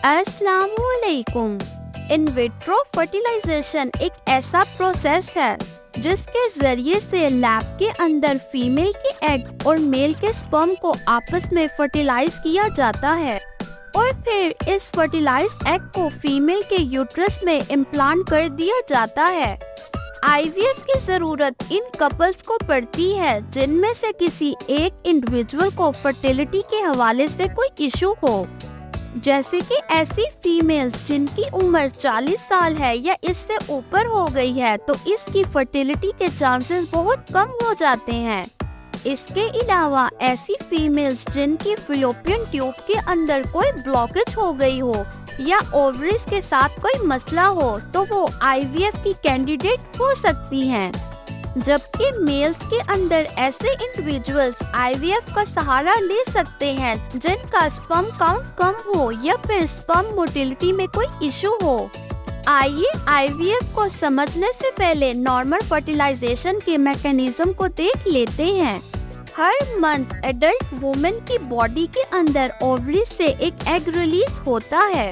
अस्सलामुअलैकुम। In vitro fertilisation एक ऐसा प्रोसेस है जिसके जरिए से लैब के अंदर फीमेल के एग और मेल के स्पर्म को आपस में फर्टिलाइज किया जाता है और फिर इस फर्टिलाइज एग को फीमेल के यूट्रस में इम्प्लांट कर दिया जाता है। आईवीएफ की जरूरत इन कपल्स को पड़ती है जिनमें से किसी एक इंडिविजुअल को फर्टिलिटी के हवाले से कोई इशू हो, जैसे कि ऐसी फीमेल्स जिनकी उम्र 40 साल है या इससे ऊपर हो गई है तो इसकी फर्टिलिटी के चांसेस बहुत कम हो जाते हैं। इसके अलावा ऐसी फीमेल्स जिनकी फैलोपियन ट्यूब के अंदर कोई ब्लॉकेज हो गई हो या ओवरीज के साथ कोई मसला हो तो वो आईवीएफ की कैंडिडेट हो सकती हैं। जबकि मेल्स के अंदर ऐसे इंडिविजुअल्स आईवीएफ का सहारा ले सकते हैं जिनका स्पर्म काउंट कम हो या फिर स्पर्म मोटिलिटी में कोई इशू हो। आइए आईवीएफ को समझने से पहले नॉर्मल फर्टिलाइजेशन के मैकेनिज्म को देख लेते हैं। हर मंथ एडल्ट वुमेन की बॉडी के अंदर ओवरीज से एक एग रिलीज होता है।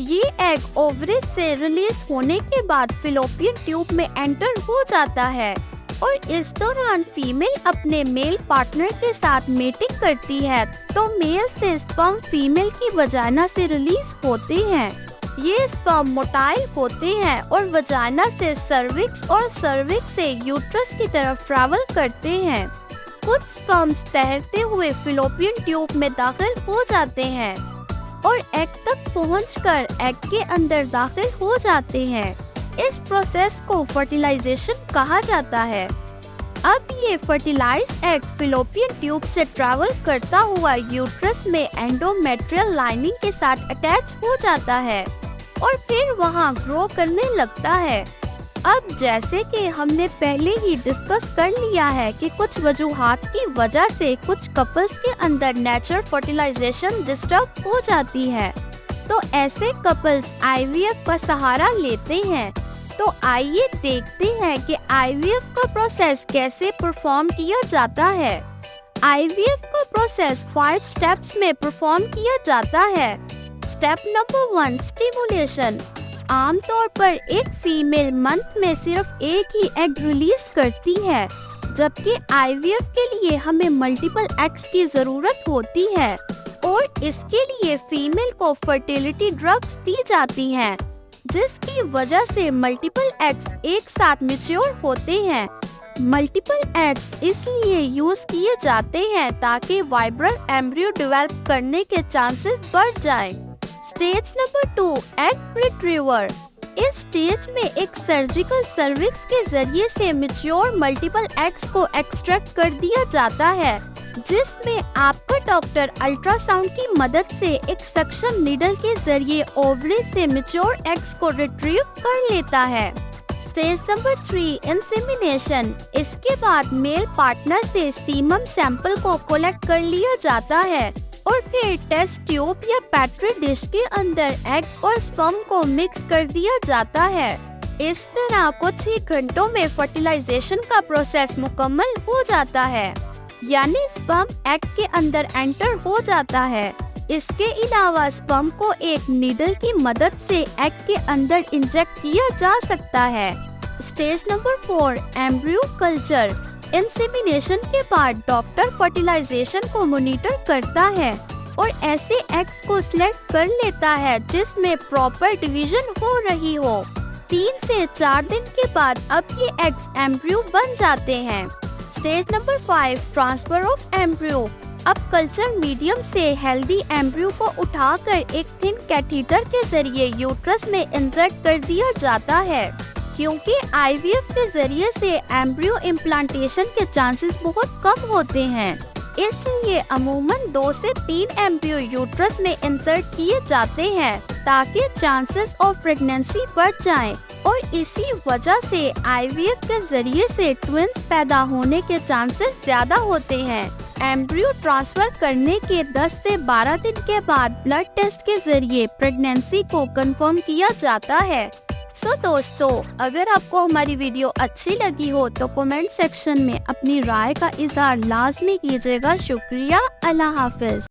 ये एग ओवरीज से रिलीज होने के बाद फैलोपियन ट्यूब में एंटर हो जाता है और इस दौरान फीमेल अपने मेल पार्टनर के साथ मेटिंग करती है तो मेल से स्पर्म फीमेल की वजाइना से रिलीज होते हैं। ये स्पर्म मोटाइल होते हैं और वजाइना से सर्विक्स और सर्विक्स से यूट्रस की तरफ ट्रैवल करते हैं। कुछ स्पर्म्स तैरते हुए फैलोपियन ट्यूब में दाखिल हो जाते हैं और एग तक पहुंचकर एग के अंदर दाखिल हो जाते हैं। इस प्रोसेस को फर्टिलाइजेशन कहा जाता है। अब ये फर्टिलाइज एग फैलोपियन ट्यूब से ट्रैवल करता हुआ यूट्रस में एंडोमेट्रियल लाइनिंग के साथ अटैच हो जाता है और फिर वहाँ ग्रो करने लगता है। अब जैसे कि हमने पहले ही डिस्कस कर लिया है कि कुछ वजूहात की वजह से कुछ कपल्स के अंदर नेचुरल फर्टिलाइजेशन डिस्टर्ब हो जाती है तो ऐसे कपल्स आईवीएफ का सहारा लेते हैं। तो आइए देखते हैं कि आईवीएफ का प्रोसेस कैसे परफॉर्म किया जाता है। आईवीएफ का प्रोसेस 5 स्टेप्स में परफॉर्म किया जाता है। Step number 1 stimulation. आमतौर पर एक फीमेल मंथ में सिर्फ एक ही एग रिलीज करती है, जबकि आईवीएफ के लिए हमें मल्टीपल एग्स की जरूरत होती है और इसके लिए फीमेल को फर्टिलिटी ड्रग्स दी जाती हैं, जिसकी वजह से मल्टीपल एग्स एक साथ मैच्योर होते हैं। मल्टीपल एग्स इसलिए यूज किए जाते हैं ताकि वाइब्रेंट एम्ब्रियो डेवलप करने के चांसेस बढ़ जाएं। Stage number 2 egg retriever. इस स्टेज में एक सर्जिकल सर्विक्स के जरिए से मैच्योर मल्टीपल एग्स को एक्सट्रैक्ट कर दिया जाता है, जिसमें आपका डॉक्टर अल्ट्रासाउंड की मदद से एक सक्शन नीडल के जरिए ओवरीज से मैच्योर एग्स को रिट्रीव कर लेता है। Stage number 3 insemination. इसके बाद मेल पार्टनर से सीमम सैंपल को कलेक्ट कर लिया जाता है और फिर टेस्ट ट्यूब या पेट्री डिश के अंदर एग और स्पर्म को मिक्स कर दिया जाता है। इस तरह कुछ ही घंटों में फर्टिलाइजेशन का प्रोसेस मुकम्मल हो जाता है, यानी स्पर्म एग के अंदर एंटर हो जाता है। इसके अलावा स्पर्म को एक नीडल की मदद से एग के अंदर इंजेक्ट किया जा सकता है। Stage number 4 embryo culture. Insemination के बाद डॉक्टर फर्टिलाइजेशन को मॉनिटर करता है और ऐसे एग्स को सिलेक्ट कर लेता है जिसमें प्रॉपर डिवीजन हो रही हो। 3 से 4 दिन के बाद अब ये एग्स एम्ब्रियो बन जाते हैं। Stage number 5 transfer of embryo. अब कल्चर मीडियम से हेल्दी एम्ब्रियो को उठाकर एक थिन कैथीटर के जरिए यूट्रस में इंसर्ट कर दिया जाता है। क्योंकि आईवीएफ के जरिए से एम्ब्रियो इम्प्लांटेशन के चांसेस बहुत कम होते हैं, इसलिए अमूमन 2 से 3 एम्ब्रियो यूट्रस में इंसर्ट किए जाते हैं ताकि चांसेस ऑफ प्रेगनेंसी बढ़ जाएं और इसी वजह से आईवीएफ के जरिए से ट्विंस पैदा होने के चांसेस ज्यादा होते हैं। एम्ब्रियो ट्रांसफर करने के 10 से 12 दिन के बाद ब्लड टेस्ट के जरिए प्रेगनेंसी को कंफर्म किया जाता है। दोस्तों, अगर आपको हमारी वीडियो अच्छी लगी हो तो कमेंट सेक्शन में अपनी राय का इजहार लाजमी कीजिएगा। शुक्रिया। अल्लाह हाफिज।